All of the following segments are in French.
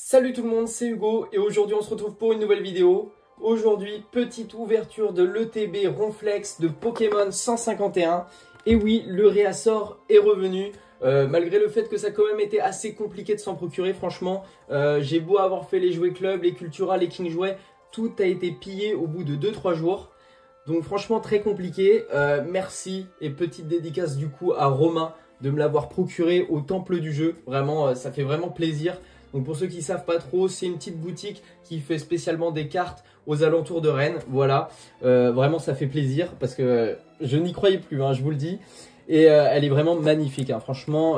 Salut tout le monde, c'est Hugo et aujourd'hui on se retrouve pour une nouvelle vidéo. Aujourd'hui, petite ouverture de l'ETB Ronflex de Pokémon 151. Et oui, le réassort est revenu. Malgré le fait que ça a quand même été assez compliqué de s'en procurer, franchement, j'ai beau avoir fait les jouets club, les Cultura, les King Jouets, tout a été pillé au bout de 2-3 jours. Donc franchement très compliqué. Merci et petite dédicace du coup à Romain de me l'avoir procuré au temple du jeu. Vraiment, ça fait vraiment plaisir. Donc pour ceux qui ne savent pas trop, c'est une petite boutique qui fait spécialement des cartes aux alentours de Rennes. Voilà, vraiment ça fait plaisir parce que je n'y croyais plus, hein, je vous le dis. Et elle est vraiment magnifique, hein. Franchement,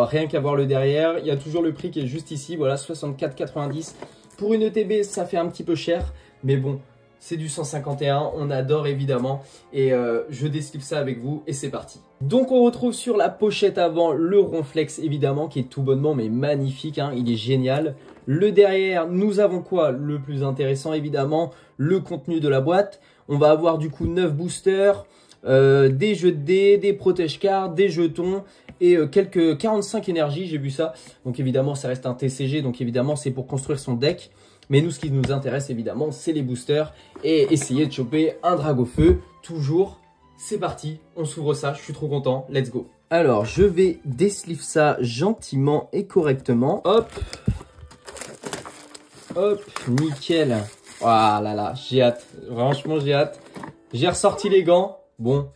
rien qu'à voir le derrière. Il y a toujours le prix qui est juste ici, voilà, 64,90. Pour une ETB, ça fait un petit peu cher, mais bon, c'est du 151, on adore évidemment. Et je déslive ça avec vous et c'est parti. Donc on retrouve sur la pochette avant le Ronflex évidemment, qui est tout bonnement mais magnifique, hein, il est génial. Le derrière, nous avons quoi? Le plus intéressant évidemment, le contenu de la boîte. On va avoir du coup 9 boosters, des jeux de dés, des protège cards, des jetons et quelques 45 énergies, j'ai vu ça. Donc évidemment ça reste un TCG, donc évidemment c'est pour construire son deck. Mais nous ce qui nous intéresse évidemment c'est les boosters et essayer de choper un Dragofeu toujours. C'est parti, on s'ouvre ça, je suis trop content, let's go. Alors je vais déslive ça gentiment et correctement. Hop. Hop, nickel. Oh là là, j'ai hâte, franchement j'ai hâte. J'ai ressorti les gants. Bon,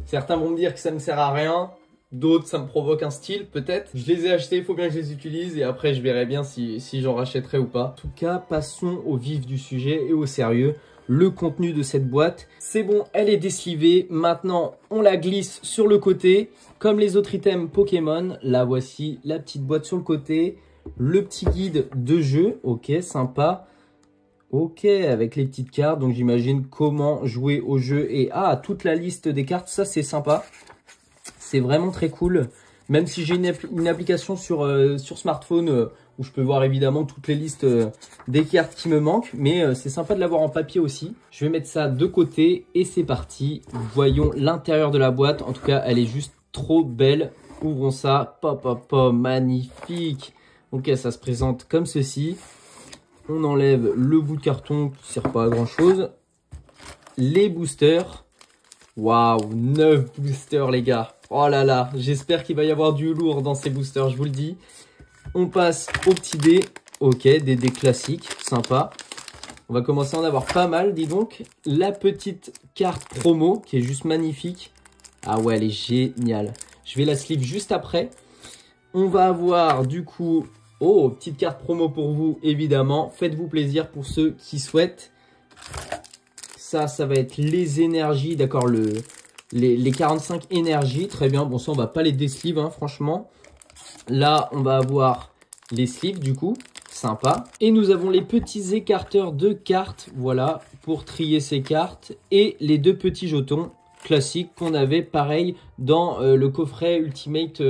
certains vont me dire que ça ne sert à rien. D'autres, ça me provoque un style, peut-être. Je les ai achetés, il faut bien que je les utilise. Et après, je verrai bien si j'en rachèterai ou pas. En tout cas, passons au vif du sujet et au sérieux. Le contenu de cette boîte, c'est bon, elle est déslivée. Maintenant, on la glisse sur le côté. Comme les autres items Pokémon, là, voici la petite boîte sur le côté. Le petit guide de jeu, ok, sympa. Ok, avec les petites cartes, donc j'imagine comment jouer au jeu et toute la liste des cartes, ça c'est sympa. C'est vraiment très cool, même si j'ai une application sur smartphone où je peux voir évidemment toutes les listes des cartes qui me manquent, mais c'est sympa de l'avoir en papier aussi. Je vais mettre ça de côté et c'est parti. Voyons l'intérieur de la boîte, en tout cas elle est juste trop belle. Ouvrons ça, pop pop pop, magnifique. Ok, ça se présente comme ceci. On enlève le bout de carton qui ne sert pas à grand chose. Les boosters. Waouh, 9 boosters les gars. Oh là là, j'espère qu'il va y avoir du lourd dans ces boosters, je vous le dis. On passe au petit dé. Ok, des dés classiques, sympa. On va commencer à en avoir pas mal, dis donc. La petite carte promo qui est juste magnifique. Ah ouais, elle est géniale. Je vais la sleeve juste après. On va avoir du coup... Oh, petite carte promo pour vous, évidemment. Faites-vous plaisir pour ceux qui souhaitent. Ça va être les énergies, d'accord, les 45 énergies. Très bien, bon ça, on va pas les déslive, hein, franchement. Là, on va avoir les sleeves, du coup. Sympa. Et nous avons les petits écarteurs de cartes, voilà, pour trier ces cartes. Et les deux petits jetons classiques qu'on avait, pareil, dans le coffret Ultimate...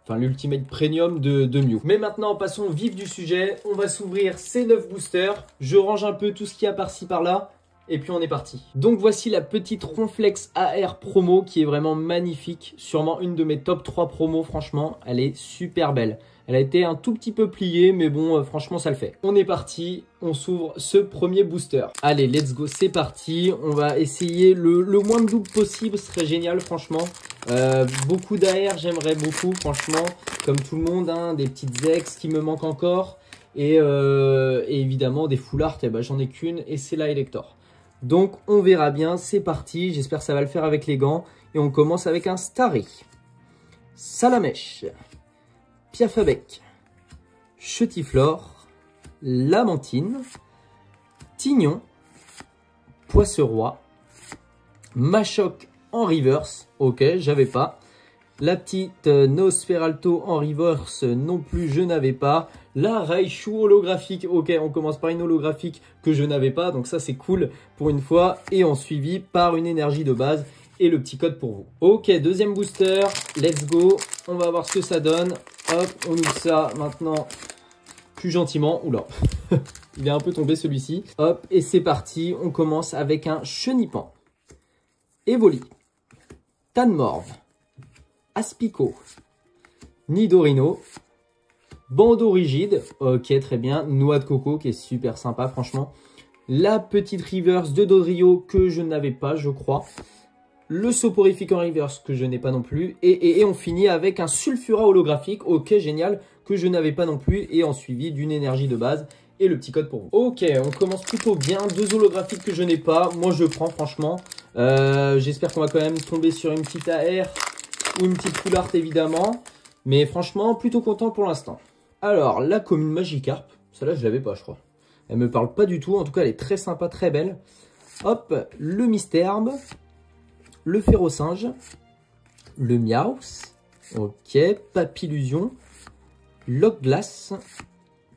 Enfin, l'Ultimate Premium de Mew. Mais maintenant, passons au vif du sujet. On va s'ouvrir ces 9 boosters. Je range un peu tout ce qu'il y a par-ci par-là. Et puis on est parti. Donc voici la petite Ronflex AR promo qui est vraiment magnifique. Sûrement une de mes top 3 promos, franchement. Elle est super belle. Elle a été un tout petit peu pliée, mais bon, franchement, ça le fait. On est parti, on s'ouvre ce premier booster. Allez, let's go, c'est parti. On va essayer le moins de double possible, ce serait génial, franchement. Beaucoup d'AR, j'aimerais beaucoup, franchement. Comme tout le monde, hein, des petites ex qui me manquent encore. Et évidemment, des full art, j'en ai qu'une, et c'est la Elector. Donc, on verra bien, c'est parti. J'espère que ça va le faire avec les gants. Et on commence avec un Starry, Salamèche, Piafabec, Chetiflore, Lamantine, Tignon, Poisseroi, Machoc en reverse, ok, j'avais pas. La petite Nosferalto en reverse, non plus, je n'avais pas. La Raichu holographique, ok, on commence par une holographique que je n'avais pas, donc ça c'est cool pour une fois. Et en suivi par une énergie de base et le petit code pour vous. Ok, deuxième booster, let's go. On va voir ce que ça donne. Hop, on ouvre ça maintenant plus gentiment. Oula, il est un peu tombé celui-ci. Hop, et c'est parti. On commence avec un Chenipan, Evoli, Tanmorve, Aspico, Nidorino, Bandeau rigide, ok, très bien. Noix de coco qui est super sympa, franchement. La petite reverse de Dodrio que je n'avais pas, je crois. Le soporifique en reverse que je n'ai pas non plus. Et on finit avec un sulfura holographique, ok, génial, que je n'avais pas non plus. Et en suivi d'une énergie de base et le petit code pour vous. Ok, on commence plutôt bien. 2 holographiques que je n'ai pas. Moi, je prends, franchement. J'espère qu'on va quand même tomber sur une petite AR ou une petite full art, évidemment. Mais franchement, plutôt content pour l'instant. Alors, la commune Magikarp. Celle-là, je l'avais pas, je crois. Elle me parle pas du tout. En tout cas, elle est très sympa, très belle. Hop, le Mystherbe. Le Ferrosinge. Le Miaus. Ok, Papillusion. Lockglass.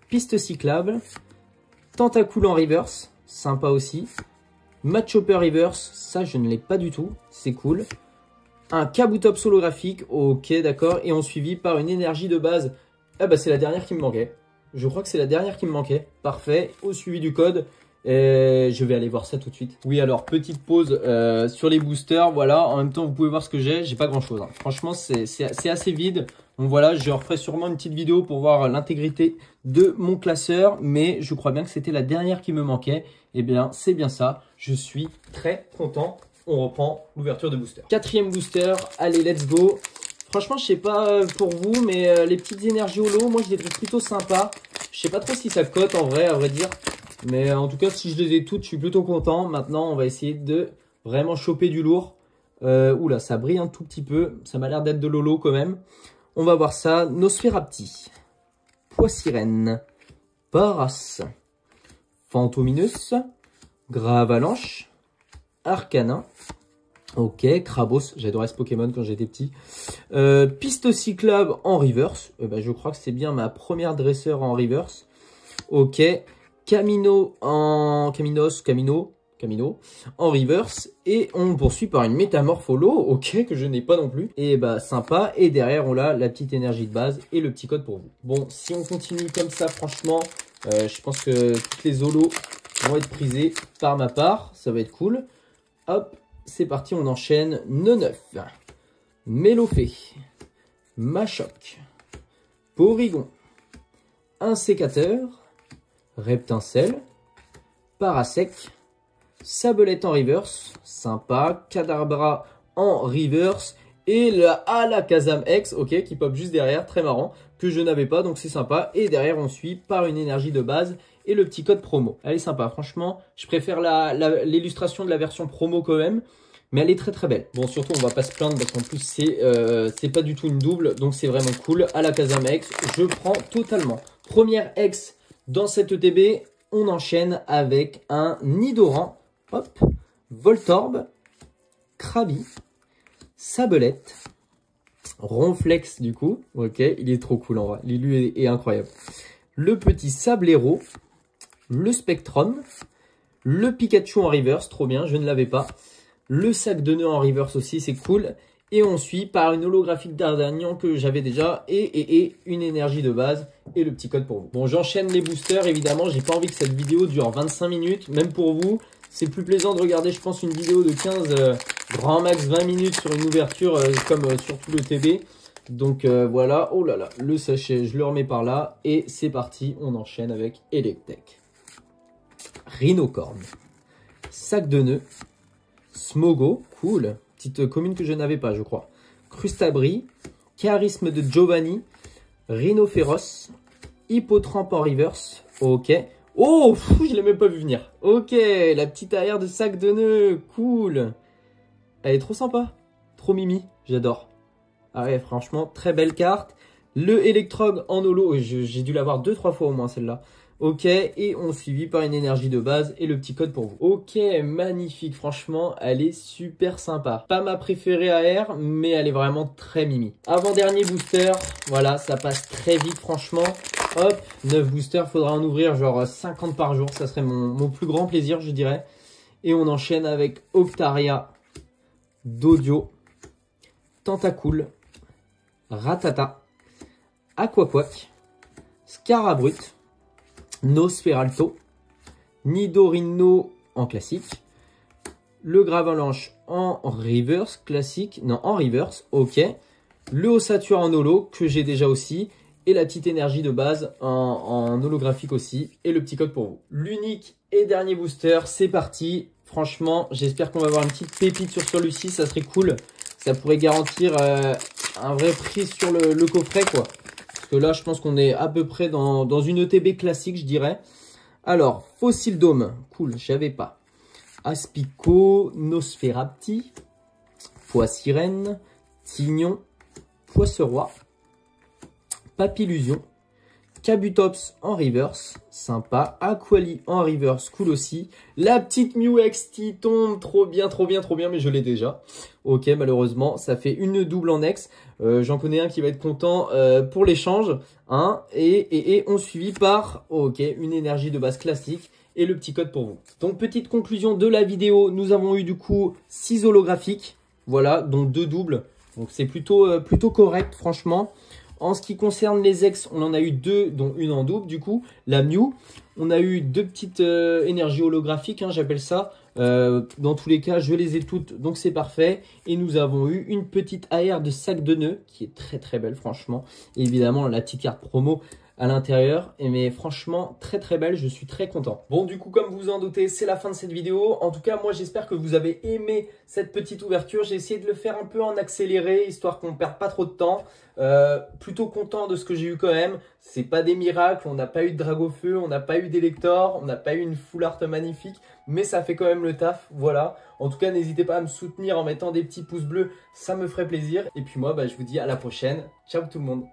Piste cyclable. Tentacool en reverse. Sympa aussi. Matchhopper reverse. Ça, je ne l'ai pas du tout. C'est cool. Un Kabutops holographique. Ok, d'accord. Et on suivi par une énergie de base. Ah bah, c'est la dernière qui me manquait. Je crois que c'est la dernière qui me manquait. Parfait. Au suivi du code. Et je vais aller voir ça tout de suite. Oui, alors, petite pause sur les boosters. Voilà, en même temps, vous pouvez voir ce que j'ai. J'ai pas grand-chose. Hein. Franchement, c'est assez vide. Donc voilà, je referai sûrement une petite vidéo pour voir l'intégrité de mon classeur. Mais je crois bien que c'était la dernière qui me manquait. Eh bien, c'est bien ça. Je suis très content. On reprend l'ouverture de booster. 4e booster. Allez, let's go. Franchement, je sais pas pour vous, mais les petites énergies holo, moi, je les trouve plutôt sympas. Je sais pas trop si ça cote en vrai, à vrai dire. Mais en tout cas, si je les ai toutes, je suis plutôt content. Maintenant, on va essayer de vraiment choper du lourd. Oula, ça brille un tout petit peu. Ça m'a l'air d'être de l'holo quand même. On va voir ça. Nosferapti. Poissirène. Paras. Fantominus. Gravalanche. Arcanin. Ok, Krabos, j'adorais ce Pokémon quand j'étais petit. Piste cyclable en reverse. Je crois que c'est bien ma première dresseur en reverse. Ok. Camino en reverse. Et on poursuit par une métamorpholo, ok, que je n'ai pas non plus. Et bah sympa. Et derrière on a la petite énergie de base et le petit code pour vous. Bon, si on continue comme ça, franchement, je pense que toutes les holos vont être prisées par ma part. Ça va être cool. Hop. C'est parti, on enchaîne. 9. Mélofée. Machoc. Porygon. Insécateur. Reptincelle. Parasec. Sablette en reverse. Sympa. Kadabra en reverse. Et la Alakazam X, ok, qui pop juste derrière. Très marrant. Que je n'avais pas, donc c'est sympa. Et derrière, on suit par une énergie de base et le petit code promo. Elle est sympa, franchement. Je préfère l'illustration de la version promo quand même. Mais elle est très très belle. Bon, surtout, on va pas se plaindre parce qu'en plus, c'est pas du tout une double. Donc, c'est vraiment cool. Alakazam X, je prends totalement. Première X dans cette ETB. On enchaîne avec un Nidoran. Hop. Voltorb. Krabi. Sablette. Ronflex, du coup. Ok, il est trop cool en vrai. L'élu est incroyable. Le petit Sablero. Le Spectrum. Le Pikachu en reverse. Trop bien, je ne l'avais pas. Le sac de nœuds en reverse aussi, c'est cool. Et on suit par une holographique d'Ardagnan que j'avais déjà. Et une énergie de base. Et le petit code pour vous. Bon, j'enchaîne les boosters, évidemment. J'ai pas envie que cette vidéo dure 25 minutes. Même pour vous, c'est plus plaisant de regarder, je pense, une vidéo de 15, grand max 20 minutes sur une ouverture comme sur tout le TB. Donc voilà. Oh là là, le sachet, je le remets par là. Et c'est parti, on enchaîne avec Electek. Rhinocorne. Sac de nœuds. Smogo, cool. Petite commune que je n'avais pas, je crois. Crustabri. Charisme de Giovanni. Rhinophéros. Hippotrampe en reverse. Ok. Oh, je l'ai même pas vu venir. Ok, la petite arrière de sac de nœuds. Cool. Elle est trop sympa. Trop mimi. J'adore. Ah ouais, franchement, très belle carte. Le Electrog en holo. J'ai dû l'avoir 2-3 fois au moins celle-là. Ok, et on suivi par une énergie de base et le petit code pour vous. Ok, magnifique, franchement, elle est super sympa. Pas ma préférée AR, mais elle est vraiment très mimi. Avant-dernier booster, voilà, ça passe très vite, franchement. Hop, 9 boosters, faudra en ouvrir genre 50 par jour, ça serait mon plus grand plaisir, je dirais. Et on enchaîne avec Octaria, Dodio, Tentacool, Ratata, Aquaquack, Scarabrut, Nosferalto, Nidorino en classique, le Gravalanche en reverse classique, non en reverse, ok, le Ossature en holo que j'ai déjà aussi, et la petite énergie de base en holographique aussi et le petit code pour vous. L'unique et dernier booster, c'est parti. Franchement, j'espère qu'on va avoir une petite pépite sur celui-ci, ça serait cool. Ça pourrait garantir un vrai prix sur le coffret, quoi. Parce que là, je pense qu'on est à peu près dans une ETB classique, je dirais. Alors, Fossil Dome, cool, j'avais pas. Aspico, Nosferapti, Poissirène, Tignon, Poisseroi, Papillusion, Kabutops en reverse, sympa. Aquali en reverse, cool aussi. La petite Mew XT tombe, trop bien, mais je l'ai déjà. Ok, malheureusement, ça fait une double en ex. J'en connais un qui va être content pour l'échange. Hein, et on suivi par, ok, une énergie de base classique et le petit code pour vous. Donc, petite conclusion de la vidéo. Nous avons eu du coup 6 holographiques. Voilà, dont 2 doubles. Donc, c'est plutôt correct, franchement. En ce qui concerne les ex, on en a eu 2, dont une en double du coup. La Mew, on a eu 2 petites énergies holographiques, hein, j'appelle ça. Dans tous les cas, je les ai toutes, donc c'est parfait. Et nous avons eu une petite AR de sac de nœuds, qui est très belle franchement. Et évidemment, la petite carte promo à l'intérieur, mais franchement très belle, je suis très content. Bon, du coup, comme vous vous en doutez, c'est la fin de cette vidéo. En tout cas, moi j'espère que vous avez aimé cette petite ouverture. J'ai essayé de le faire un peu en accéléré, histoire qu'on ne perde pas trop de temps. Plutôt content de ce que j'ai eu quand même. C'est pas des miracles, on n'a pas eu de Dragofeu, on n'a pas eu d'Elector, on n'a pas eu une full art magnifique, mais ça fait quand même le taf, voilà. En tout cas, n'hésitez pas à me soutenir en mettant des petits pouces bleus, ça me ferait plaisir. Et puis moi, je vous dis à la prochaine. Ciao tout le monde.